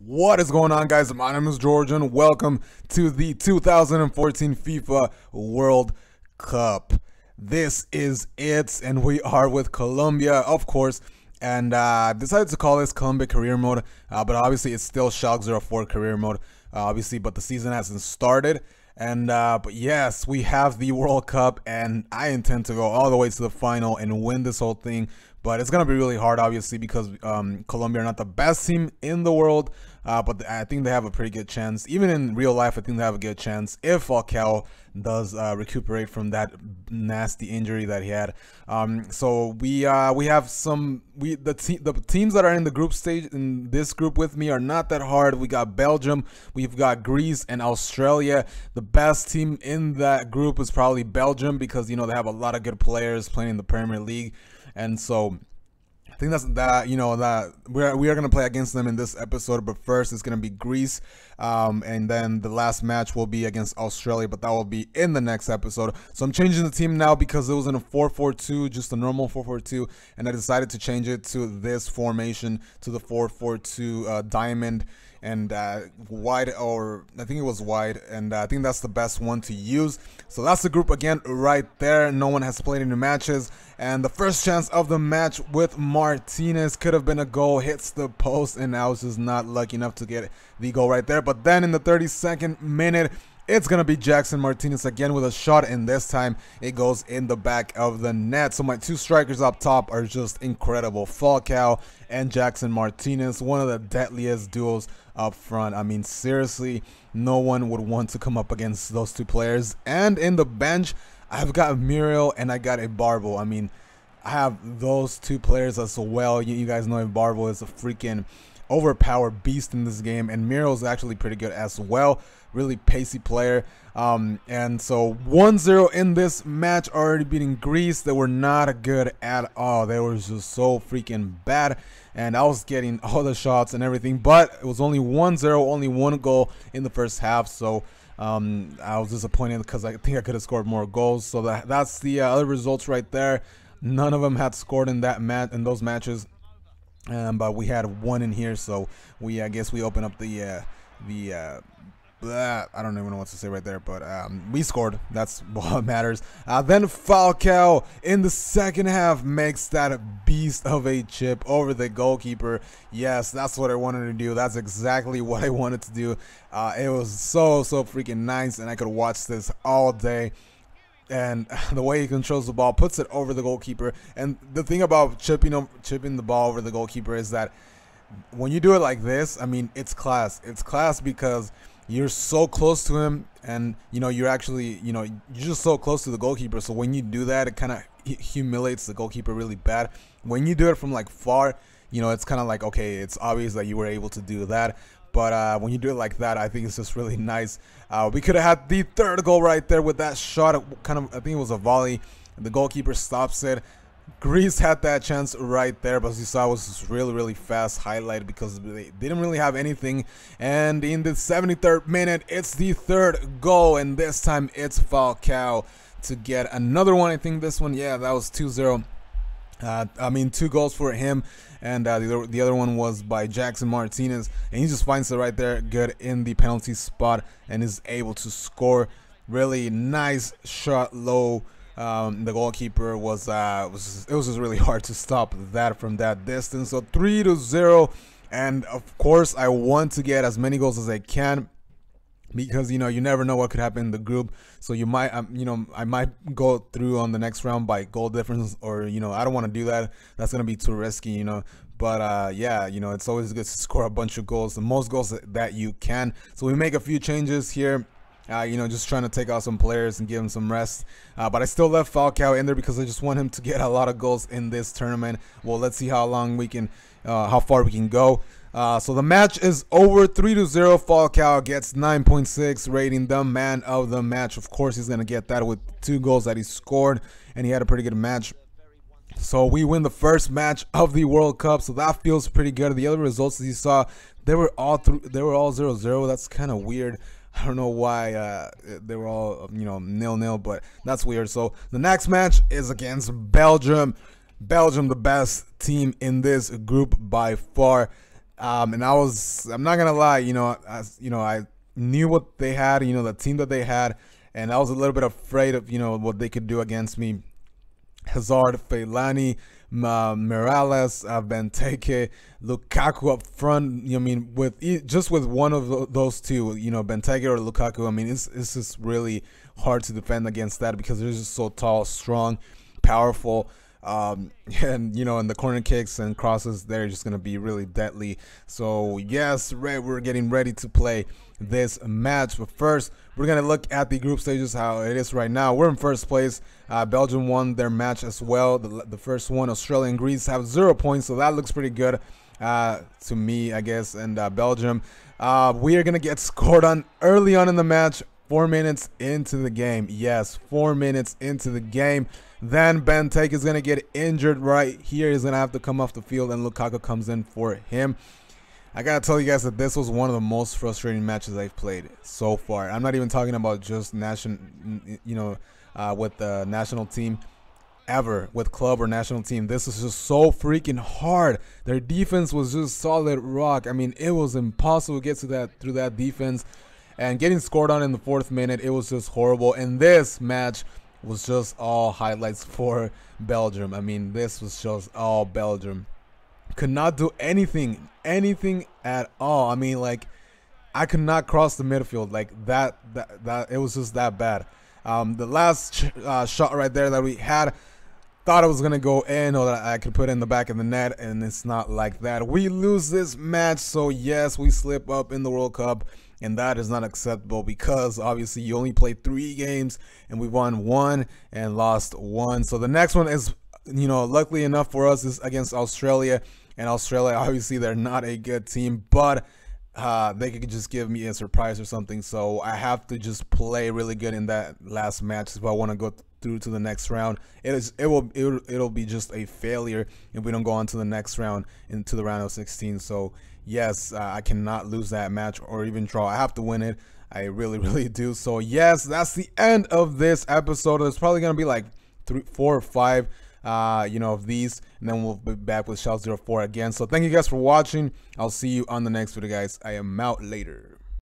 What is going on, guys? My name is George and welcome to the 2014 FIFA World Cup. This is it, and we are with Colombia, of course, and decided to call this Colombia Career Mode, but obviously it's still Schalke 04 Career Mode, obviously, but the season hasn't started. And but yes, we have the World Cup, and I intend to go all the way to the final and win this whole thing. But it's gonna be really hard, obviously, because Colombia are not the best team in the world. But I think they have a pretty good chance. Even in real life, I think they have a good chance if Falcao does recuperate from that nasty injury that he had. So we have the teams that are in the group stage in this group with me are not that hard. We got Belgium, we've got Greece, and Australia. The best team in that group is probably Belgium because they have a lot of good players playing in the Premier League, and so I think that we are gonna play against them in this episode. But first, it's gonna be Greece, and then the last match will be against Australia, but that will be in the next episode. So I'm changing the team now because it was in a 4-4-2, just a normal 4-4-2, and I decided to change it to this formation, to the 4-4-2 diamond and wide, or I think it was wide, and I think that's the best one to use. So that's the group again right there. No one has played any matches, and the first chance of the match with Martinez could have been a goal, hits the post, and I was just not lucky enough to get the goal right there. But then in the 32nd minute, it's going to be Jackson Martinez again with a shot, and this time it goes in the back of the net. So my two strikers up top are just incredible. Falcao and Jackson Martinez, one of the deadliest duos up front. I mean, seriously, no one would want to come up against those two players. And in the bench, I've got Muriel and I got Ibarbo. I mean, I have those two players as well. You guys know Ibarbo is a freaking overpowered beast in this game, and Muriel is actually pretty good as well. Really pacey player. And so 1-0 in this match, already beating Greece. They were not good at all. They were just so freaking bad, and I was getting all the shots and everything, but it was only 1-0, only one goal in the first half. So I was disappointed because I think I could have scored more goals. So that's the other results right there. None of them had scored in that in those matches, but we had one in here. So I guess we open up the I don't even know what to say right there, but we scored. That's what matters. Then Falcao in the second half makes that beast of a chip over the goalkeeper. Yes, that's what I wanted to do. That's exactly what I wanted to do. It was so freaking nice, and I could watch this all day. And the way he controls the ball, puts it over the goalkeeper. And the thing about chipping the ball over the goalkeeper is that when you do it like this, I mean, it's class. It's class because you're so close to him, and you're actually you're just so close to the goalkeeper. So when you do that, it kind of humiliates the goalkeeper really bad. When you do it from like far, it's kind of like, okay, it's obvious that you were able to do that. But when you do it like that, I think it's just really nice. We could have had the third goal right there with that shot. I think it was a volley. The goalkeeper stops it. Greece had that chance right there, but as you saw, it was just really fast highlight because they didn't really have anything. And in the 73rd minute, it's the third goal, and this time it's Falcao to get another one. I think this one, yeah, that was 2-0. I mean, 2 goals for him, and the other one was by Jackson Martinez, and he just finds it right there, good in the penalty spot, and is able to score. Really nice shot, low. The goalkeeper was it was just really hard to stop that from that distance. So 3-0, and of course I want to get as many goals as I can, because you never know what could happen in the group. So you might I might go through on the next round by goal difference, or I don't want to do that. That's gonna be too risky, but yeah, it's always good to score a bunch of goals, the most goals that you can. So we make a few changes here, just trying to take out some players and give him some rest, but I still left Falcao in there because I just want him to get a lot of goals in this tournament. Well, let's see how long we can how far we can go. So the match is over, 3-0. Falcao gets 9.6 rating, the man of the match. Of course, he's gonna get that with 2 goals that he scored, and he had a pretty good match. So we win the first match of the World Cup, so that feels pretty good. The other results that you saw, they were all 0-0. That's kind of weird. I don't know why they were all 0-0, but that's weird. So the next match is against Belgium. Belgium, the best team in this group by far. And I'm not gonna lie, I knew what they had, the team that they had, and I was a little bit afraid of, what they could do against me. Hazard, Fellaini, Morales, Benteke, Lukaku up front. Just with one of those two, Benteke or Lukaku. I mean, it's just really hard to defend against that because they're just so tall, strong, powerful. And and the corner kicks and crosses, they're just gonna be really deadly. So yes, we're getting ready to play this match, but first we're gonna look at the group stages, how it is right now. We're in first place. Belgium won their match as well, the first one. Australia and Greece have 0 points, so that looks pretty good to me, I guess. And Belgium, we are gonna get scored on early on in the match, 4 minutes into the game. Yes, 4 minutes into the game. Then Benteke is going to get injured right here. He's going to have to come off the field, and Lukaku comes in for him. I got to tell you guys that this was one of the most frustrating matches I've played so far. I'm not even talking about just with the national team ever, with club or national team. This is just so freaking hard. Their defense was just solid rock. I mean, it was impossible to get through that defense. And getting scored on in the 4th minute, it was just horrible. And this match was just all highlights for Belgium. I mean, this was just all Belgium. Could not do anything at all. I mean, like, I could not cross the midfield. Like that it was just that bad. The last shot right there that we had, thought it was gonna go in, or that I could put it in the back of the net, and it's not like that. We lose this match, so yes, we slip up in the World Cup. And that is not acceptable because obviously you only played 3 games and we won 1 and lost 1. So the next one is, luckily enough for us, is against Australia. And Australia, obviously, they're not a good team, but they could just give me a surprise or something. So I have to just play really good in that last match if I want to go through to the next round. It'll be just a failure if we don't go on to the next round, into the round of 16. So yes, I cannot lose that match or even draw. I have to win it. I really do. So yes, that's the end of this episode. There's probably gonna be like 3, 4, or 5 of these, and then we'll be back with Shout 04 again. So thank you guys for watching. I'll see you on the next video, guys. I am out later.